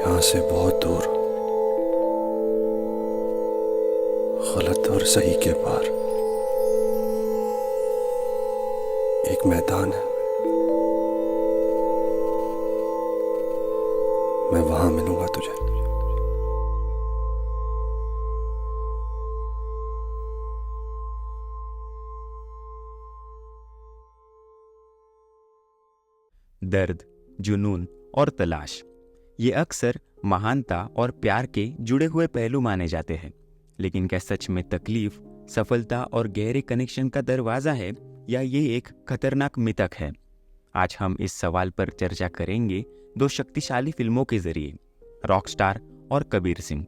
यहाँ से बहुत दूर, गलत और सही के पार एक मैदान है। मैं वहां मिलूंगा तुझे। दर्द, जुनून और तलाश ये अक्सर महानता और प्यार के जुड़े हुए पहलू माने जाते हैं। लेकिन क्या सच में तकलीफ सफलता और गहरे कनेक्शन का दरवाज़ा है, या ये एक खतरनाक मिथक है? आज हम इस सवाल पर चर्चा करेंगे दो शक्तिशाली फिल्मों के जरिए, रॉकस्टार और कबीर सिंह।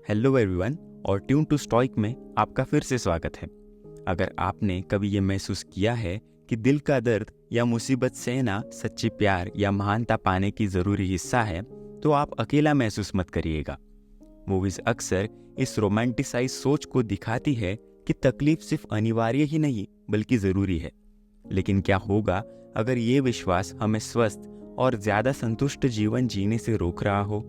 हेलो एवरीवन, और ट्यून टू स्टॉइक में आपका फिर से स्वागत है। अगर आपने कभी ये महसूस किया है कि दिल का दर्द या मुसीबत सहना सच्चे प्यार या महानता पाने की ज़रूरी हिस्सा है, तो आप अकेला महसूस मत करिएगा। मूवीज़ अक्सर इस रोमांटिसाइज सोच को दिखाती है कि तकलीफ सिर्फ अनिवार्य ही नहीं बल्कि ज़रूरी है। लेकिन क्या होगा अगर ये विश्वास हमें स्वस्थ और ज़्यादा संतुष्ट जीवन जीने से रोक रहा हो?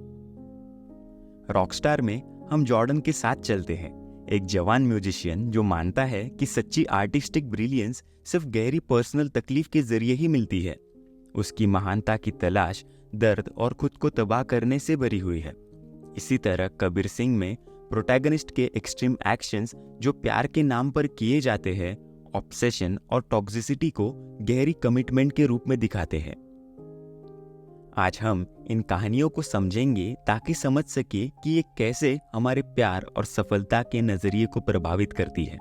रॉकस्टार में हम जॉर्डन के साथ चलते हैं, एक जवान म्यूजिशियन जो मानता है कि सच्ची आर्टिस्टिक ब्रिलियंस सिर्फ गहरी पर्सनल तकलीफ के जरिए ही मिलती है। उसकी महानता की तलाश दर्द और खुद को तबाह करने से भरी हुई है। इसी तरह कबीर सिंह में प्रोटैगनिस्ट के एक्सट्रीम एक्शंस जो प्यार के नाम पर किए जाते हैं, ऑब्सेशन और टॉक्सिसिटी को गहरी कमिटमेंट के रूप में दिखाते हैं। आज हम इन कहानियों को समझेंगे ताकि समझ सके कि ये कैसे हमारे प्यार और सफलता के नजरिए को प्रभावित करती है।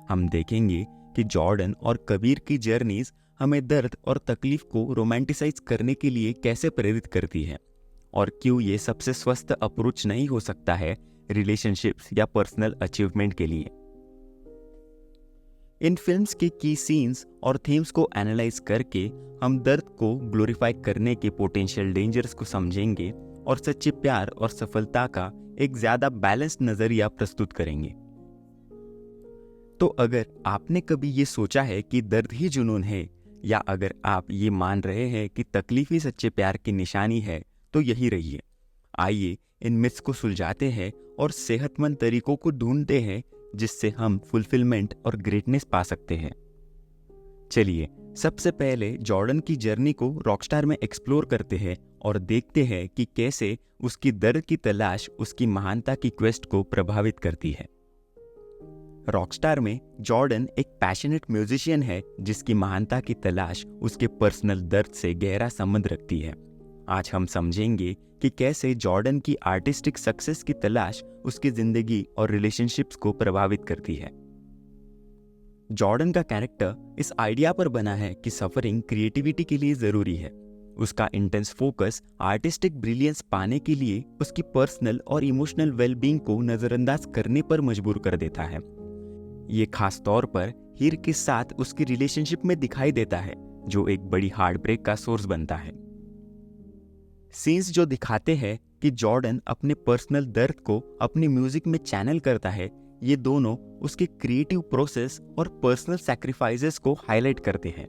हम देखेंगे कि जॉर्डन और कबीर की जर्नीज हमें दर्द और तकलीफ को रोमांटिसाइज करने के लिए कैसे प्रेरित करती है, और क्यों ये सबसे स्वस्थ अप्रोच नहीं हो सकता है रिलेशनशिप्स या पर्सनल अचीवमेंट के लिए। इन फिल्म्स के की सीन्स और थीम्स को एनालाइज करके हम दर्द को ग्लोरीफाई करने के पोटेंशियल डेंजर्स को समझेंगे और सच्चे प्यार और सफलता का एक ज्यादा बैलेंस्ड नजरिया प्रस्तुत करेंगे। तो अगर आपने कभी ये सोचा है कि दर्द ही जुनून है, या अगर आप ये मान रहे हैं कि तकलीफ ही सच्चे प्यार की निशानी है, तो यही रहिए। आइए इन मिथ्स को सुलझाते हैं और सेहतमंद तरीकों को ढूंढते हैं जिससे हम फुलफिलमेंट और ग्रेटनेस पा सकते हैं। चलिए सबसे पहले जॉर्डन की जर्नी को रॉकस्टार में एक्सप्लोर करते हैं और देखते हैं कि कैसे उसकी दर्द की तलाश उसकी महानता की क्वेस्ट को प्रभावित करती है। रॉकस्टार में जॉर्डन एक पैशनेट म्यूजिशियन है जिसकी महानता की तलाश उसके पर्सनल दर्द से गहरा संबंध रखती है। आज हम समझेंगे कि कैसे जॉर्डन की आर्टिस्टिक सक्सेस की तलाश उसकी जिंदगी और रिलेशनशिप्स को प्रभावित करती है। जॉर्डन का कैरेक्टर इस आइडिया पर बना है कि सफरिंग क्रिएटिविटी के लिए जरूरी है। उसका इंटेंस फोकस आर्टिस्टिक ब्रिलियंस पाने के लिए उसकी पर्सनल और इमोशनल वेलबींग को नजरअंदाज करने पर मजबूर कर देता है। ये खास तौर पर हीर के साथ उसकी रिलेशनशिप में दिखाई देता है, जो एक बड़ी हार्ट ब्रेक का सोर्स बनता है। सीन्स जो दिखाते हैं कि जॉर्डन अपने पर्सनल दर्द को अपनी म्यूजिक में चैनल करता है, ये दोनों उसके क्रिएटिव प्रोसेस और पर्सनल सैक्रिफाइसेस को हाईलाइट करते हैं।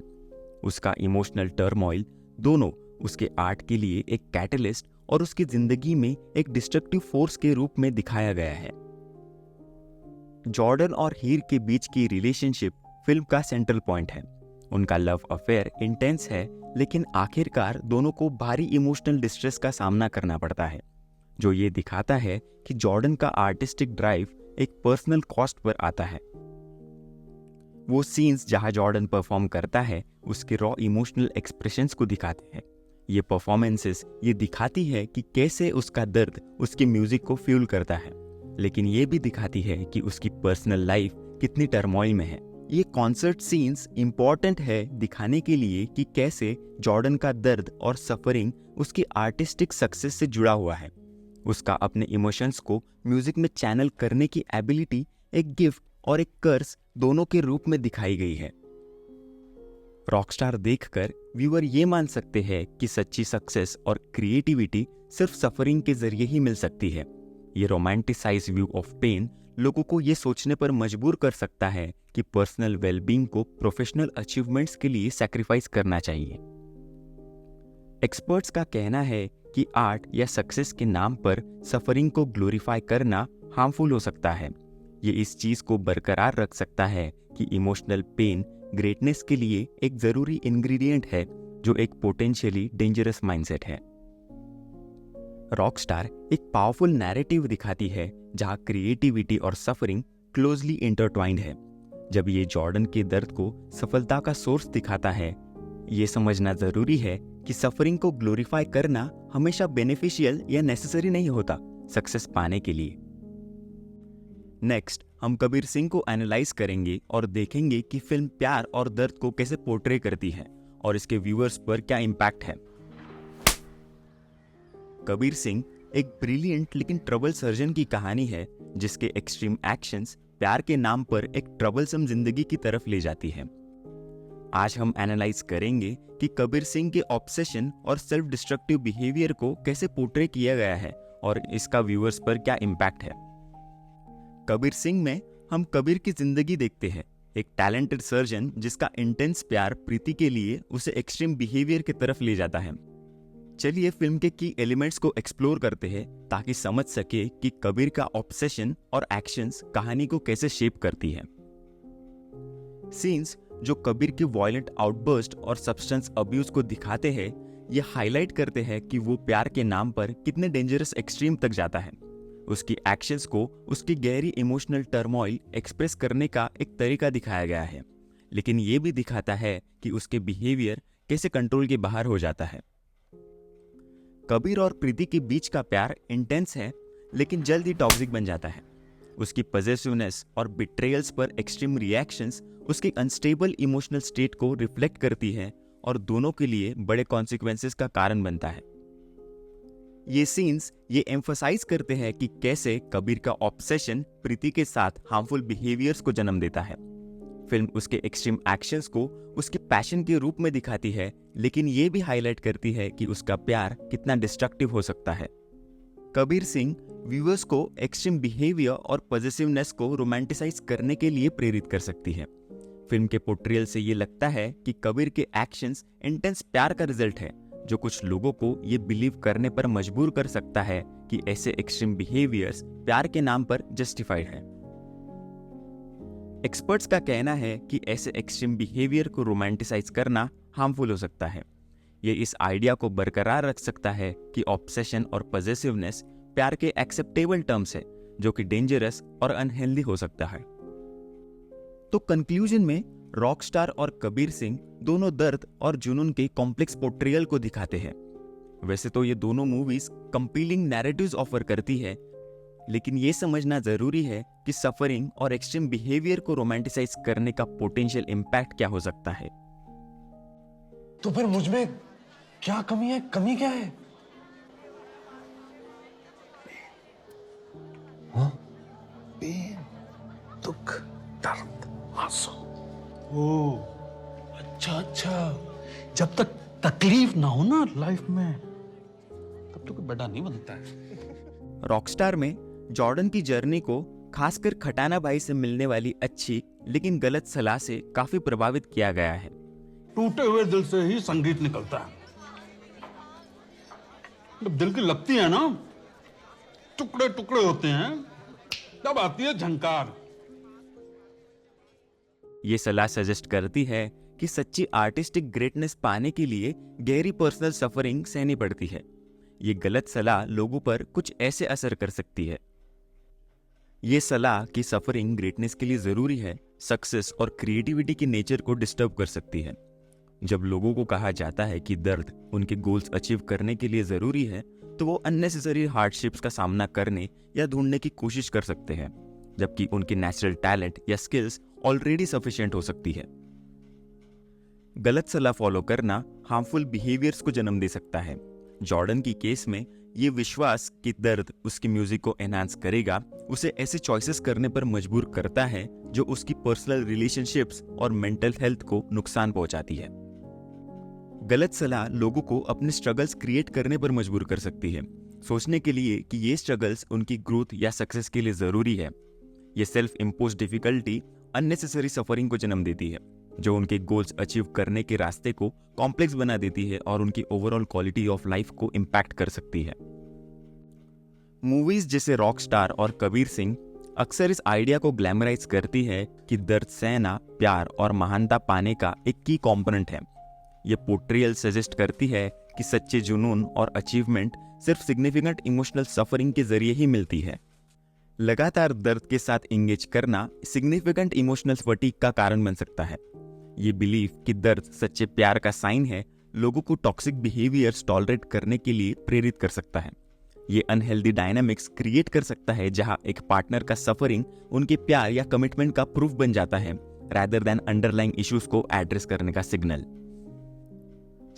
उसका इमोशनल टर्मोइल दोनों उसके आर्ट के लिए एक कैटलिस्ट और उसकी जिंदगी में एक डिस्ट्रक्टिव फोर्स के रूप में दिखाया गया है। जॉर्डन और हीर के बीच की रिलेशनशिप फिल्म का सेंट्रल पॉइंट है। उनका लव अफेयर इंटेंस है, लेकिन आखिरकार दोनों को भारी इमोशनल डिस्ट्रेस का सामना करना पड़ता है, जो ये दिखाता है कि जॉर्डन का आर्टिस्टिक ड्राइव एक पर्सनल कॉस्ट पर आता है। वो सीन्स जहां जॉर्डन परफॉर्म करता है उसके रॉ इमोशनल एक्सप्रेशंस को दिखाते हैं। ये परफॉर्मेंसेस ये दिखाती है कि कैसे उसका दर्द उसकी म्यूजिक को फ्यूल करता है, लेकिन ये भी दिखाती है कि उसकी पर्सनल लाइफ कितनी टर्मोइल में है। ये कॉन्सर्ट सीन्स इंपॉर्टेंट है दिखाने के लिए कि कैसे जॉर्डन का दर्द और सफरिंग उसकी आर्टिस्टिक सक्सेस से जुड़ा हुआ है। उसका अपने इमोशंस को म्यूजिक में चैनल करने की एबिलिटी एक गिफ्ट और एक कर्स दोनों के रूप में दिखाई गई है। रॉकस्टार देखकर व्यूअर ये मान सकते हैं कि सच्ची सक्सेस और क्रिएटिविटी सिर्फ सफरिंग के जरिए ही मिल सकती है। ये रोमांटिसाइज व्यू ऑफ पेन लोगों को ये सोचने पर मजबूर कर सकता है कि पर्सनल वेलबींग को प्रोफेशनल अचीवमेंट्स के लिए सैक्रिफाइस करना चाहिए। एक्सपर्ट्स का कहना है कि आर्ट या सक्सेस के नाम पर सफरिंग को ग्लोरीफाई करना हार्मफुल हो सकता है। ये इस चीज को बरकरार रख सकता है कि इमोशनल पेन ग्रेटनेस के लिए एक जरूरी इंग्रेडिएंट है, जो एक पोटेंशियली डेंजरस माइंडसेट है। रॉकस्टार एक पावरफुल नैरेटिव दिखाती है जहां क्रिएटिविटी और सफरिंग क्लोजली इंटरट्वाइंड है। जब ये जॉर्डन के दर्द को सफलता का सोर्स दिखाता है, ये समझना जरूरी है कि सफरिंग को ग्लोरीफाई करना हमेशा बेनिफिशियल या नेसेसरी नहीं होता सक्सेस पाने के लिए। नेक्स्ट हम कबीर सिंह को एनालाइज करेंगे और देखेंगे कि फिल्म प्यार और दर्द को कैसे पोर्ट्रे करती है और इसके व्यूअर्स पर क्या इम्पैक्ट है। कबीर सिंह एक ब्रिलियंट लेकिन ट्रबल सर्जन की कहानी है, जिसके एक्सट्रीम एक्शंस प्यार के नाम पर एक ट्रबलसम जिंदगी की तरफ ले जाती है। आज हम एनालाइज करेंगे कि कबीर सिंह के ऑब्सेशन और सेल्फ डिस्ट्रक्टिव बिहेवियर को कैसे पोर्ट्रे किया गया है और इसका व्यूअर्स पर क्या इम्पैक्ट है। कबीर सिंह में हम कबीर की जिंदगी देखते हैं, एक टैलेंटेड सर्जन जिसका इंटेंस प्यार प्रीति के लिए उसे एक्सट्रीम बिहेवियर की तरफ ले जाता है। चलिए फिल्म के की एलिमेंट्स को एक्सप्लोर करते हैं ताकि समझ सके कि कबीर का ऑब्सेशन और एक्शंस कहानी को कैसे शेप करती है। सीन्स जो कबीर के वायलेंट आउटबर्स्ट और सब्सटेंस अब्यूज को दिखाते हैं, ये हाईलाइट करते हैं कि वो प्यार के नाम पर कितने डेंजरस एक्सट्रीम तक जाता है। उसकी एक्शंस को उसकी गहरी इमोशनल टर्मोइल एक्सप्रेस करने का एक तरीका दिखाया गया है, लेकिन ये भी दिखाता है कि उसके बिहेवियर कैसे कंट्रोल के बाहर हो जाता है। कबीर और प्रीति के बीच का प्यार इंटेंस है, लेकिन जल्द ही टॉक्सिक बन जाता है। उसकी पजेसिवनेस और बिट्रेयल्स पर एक्सट्रीम रिएक्शंस उसके अनस्टेबल इमोशनल स्टेट को रिफ्लेक्ट करती है और दोनों के लिए बड़े कॉन्सिक्वेंसेस का कारण बनता है। ये सीन्स ये एम्फसाइज करते हैं कि कैसे कबीर का ऑब्सेशन प्रीति के साथ हार्मफुल बिहेवियर्स को जन्म देता है। फिल्म उसके एक्सट्रीम एक्शंस को उसके पैशन के रूप में दिखाती है, लेकिन ये भी हाईलाइट करती है कि उसका प्यार कितना डिस्ट्रक्टिव हो सकता है। कबीर सिंह व्यूअर्स को एक्सट्रीम बिहेवियर और पॉजिटिवनेस को रोमांटिसाइज करने के लिए प्रेरित कर सकती है। फिल्म के पोर्ट्रियल से ये लगता है कि कबीर के एक्शंस इंटेंस प्यार का रिजल्ट है, जो कुछ लोगों को ये बिलीव करने पर मजबूर कर सकता है कि ऐसे एक्सट्रीम बिहेवियर्स प्यार के नाम पर जस्टिफाइड है। एक्सपर्ट्स का कहना है कि ऐसे एक्सट्रीम बिहेवियर को रोमांटिसाइज करना हार्मफुल हो सकता है। ये इस आइडिया को बरकरार रख सकता है कि ऑब्सेशन और पॉजिटिवनेस प्यार के एक्सेप्टेबल टर्म्स है, जो कि डेंजरस और अनहेल्दी हो सकता है। तो कंक्लूजन में रॉकस्टार और कबीर सिंह दोनों दर्द और जुनून के कॉम्प्लेक्स पोर्ट्रियल को दिखाते हैं। वैसे तो ये दोनों मूवीज कंपीलिंग नैरेटिव्स ऑफर करती है, लेकिन ये समझना जरूरी है कि सफरिंग और एक्सट्रीम बिहेवियर को रोमांटिसाइज करने का पोटेंशियल इम्पैक्ट क्या हो सकता है। तो फिर मुझ में क्या कमी है? कमी क्या है? हाँ? पेन, दुख, दर्द, आंसू। ओ, अच्छा। जब तक तकलीफ ना हो ना लाइफ में, तब तो कोई बड़ा नहीं बनता है। रॉकस्टार में जॉर्डन की जर्नी को खासकर खटाना भाई से मिलने वाली अच्छी लेकिन गलत सलाह से काफी प्रभावित किया गया है। टूटे हुए दिल से ही संगीत निकलता है। जब दिल की लगती है ना, टुकड़े टुकड़े होते हैं, तब आती है झंकार। ये सलाह सजेस्ट करती है कि सच्ची आर्टिस्टिक ग्रेटनेस पाने के लिए गहरी पर्सनल सफरिंग सहनी पड़ती है। ये गलत सलाह लोगों पर कुछ ऐसे असर कर सकती है। ये सलाह कि सफरिंग ग्रेटनेस के लिए जरूरी है, सक्सेस और क्रिएटिविटी के नेचर को डिस्टर्ब कर सकती है। जब लोगों को कहा जाता है कि दर्द उनके गोल्स अचीव करने के लिए जरूरी है, तो वो अननेसेसरी हार्डशिप्स का सामना करने या ढूंढने की कोशिश कर सकते हैं, जबकि उनके नेचुरल टैलेंट या स्किल्स ऑलरेडी सफिशिएंट हो सकती है। गलत सलाह फॉलो करना हार्मफुल बिहेवियर्स को जन्म दे सकता है। जॉर्डन की केस में ये विश्वास कि दर्द उसकी म्यूजिक को एनहांस करेगा उसे ऐसे चॉइसेस करने पर मजबूर करता है जो उसकी पर्सनल रिलेशनशिप्स और मेंटल हेल्थ को नुकसान पहुंचाती है। गलत सलाह लोगों को अपने स्ट्रगल्स क्रिएट करने पर मजबूर कर सकती है, सोचने के लिए कि ये स्ट्रगल्स उनकी ग्रोथ या सक्सेस के लिए जरूरी है। ये self impose difficulty unnecessary suffering को जन्म देती है। जो उनके गोल्स अचीव करने के रास्ते को कॉम्प्लेक्स बना देती है और उनकी ओवरऑल क्वालिटी ऑफ लाइफ को इम्पैक्ट कर सकती है। मूवीज जैसे रॉकस्टार और कबीर सिंह अक्सर इस आइडिया को ग्लैमराइज करती है कि दर्द सहना प्यार और महानता पाने का एक की कंपोनेंट है। ये पोर्ट्रियल सजेस्ट करती है कि सच्चे जुनून और अचीवमेंट सिर्फ सिग्निफिकेंट इमोशनल सफरिंग के जरिए ही मिलती है। लगातार दर्द के साथ इंगेज करना सिग्निफिकेंट इमोशनल फटीग का कारण बन सकता है। ये बिलीफ कि दर्द सच्चे प्यार का साइन है लोगों को टॉक्सिक बिहेवियर्स टॉलरेट करने के लिए प्रेरित कर सकता है। ये अनहेल्दी डायनामिक्स क्रिएट कर सकता है जहां एक पार्टनर का सफरिंग उनके प्यार या कमिटमेंट का प्रूफ बन जाता है रादर देन अंडरलाइंग इश्यूज को एड्रेस करने का सिग्नल।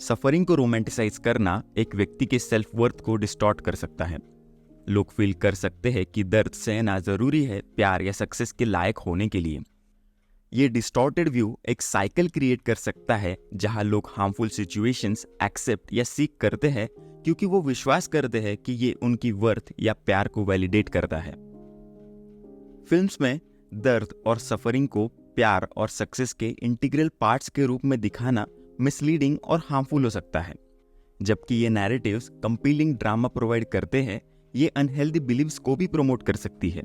सफरिंग को रोमांटिसाइज करना एक व्यक्ति के सेल्फ वर्थ को डिस्टॉर्ट कर सकता है। लोग फील कर सकते हैं कि दर्द सहना जरूरी है प्यार या सक्सेस के लायक होने के लिए। ये डिस्टॉर्टेड व्यू एक साइकिल क्रिएट कर सकता है जहां लोग हार्मफुल सिचुएशंस एक्सेप्ट या सीक करते हैं क्योंकि वो विश्वास करते हैं कि ये उनकी वर्थ या प्यार को वैलिडेट करता है। फिल्म्स में दर्द और सफरिंग को प्यार और सक्सेस के इंटीग्रल पार्ट्स के रूप में दिखाना मिसलीडिंग और हार्मफुल हो सकता है। जबकि ये नैरेटिव्स कंपीलिंग ड्रामा प्रोवाइड करते हैं, ये अनहेल्दी बिलीव्स को भी प्रमोट कर सकती है।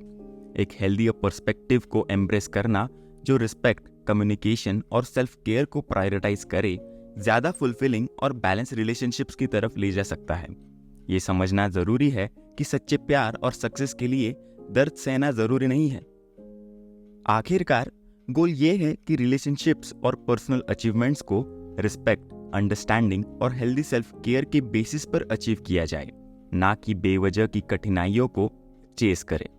एक हेल्दी पर्सपेक्टिव को एम्ब्रेस करना जो रिस्पेक्ट, कम्युनिकेशन और सेल्फ केयर को प्रायोरिटाइज करे, ज्यादा फुलफिलिंग और बैलेंस रिलेशनशिप्स की तरफ ले जा सकता है। ये समझना जरूरी है कि सच्चे प्यार और सक्सेस के लिए दर्द सहना जरूरी नहीं है। आखिरकार गोल ये है कि रिलेशनशिप्स और पर्सनल अचीवमेंट्स को रिस्पेक्ट, अंडरस्टैंडिंग और हेल्दी सेल्फ केयर के बेसिस पर अचीव किया जाए, ना कि बेवजह की कठिनाइयों को चेस करे।